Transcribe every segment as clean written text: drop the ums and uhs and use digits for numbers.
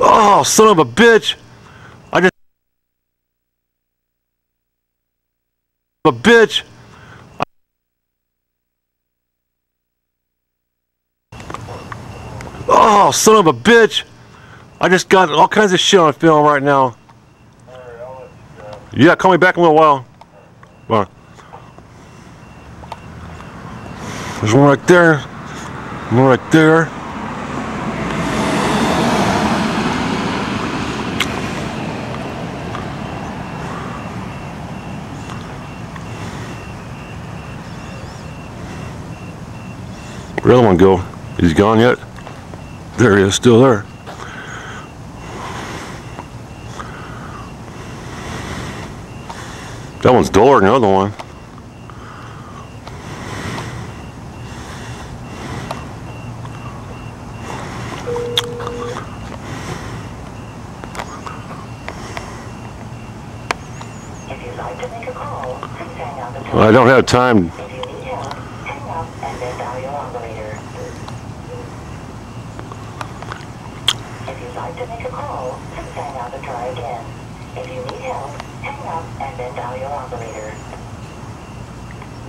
Oh, son of a bitch! A bitch! Oh, son of a bitch! I just got all kinds of shit on film right now. Yeah, call me back in a little while. Come on. There's one right there. One right there. Where'd the other one go? He's gone yet? There he is, still there. That one's duller than the other one. If you'd like to make a call, please hang up and I don't have time. if you need help, hang up and then dial your operator. If you'd like to make a call, please hang up and try again. If you need help, hang up and then dial your operator.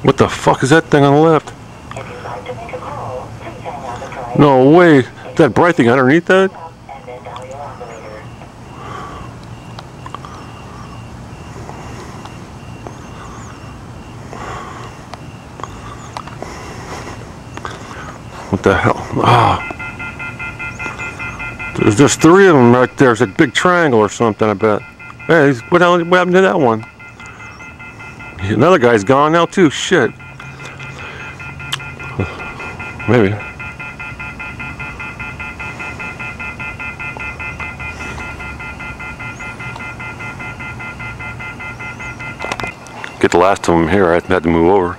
What the fuck is that thing on the left? If you'd like to make a call, please hang up and try No way. That bright thing underneath that? hang up and then dial your operator. What the hell? Ah. There's just three of them right there. It's a big triangle or something, I bet. Hey, what happened to that one? Another guy's gone now too. Shit. Maybe. Get the last of them here. I had to move over.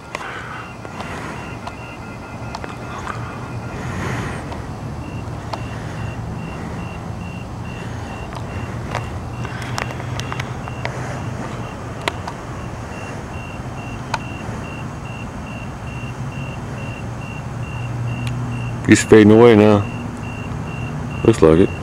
He's fading away now. Looks like it.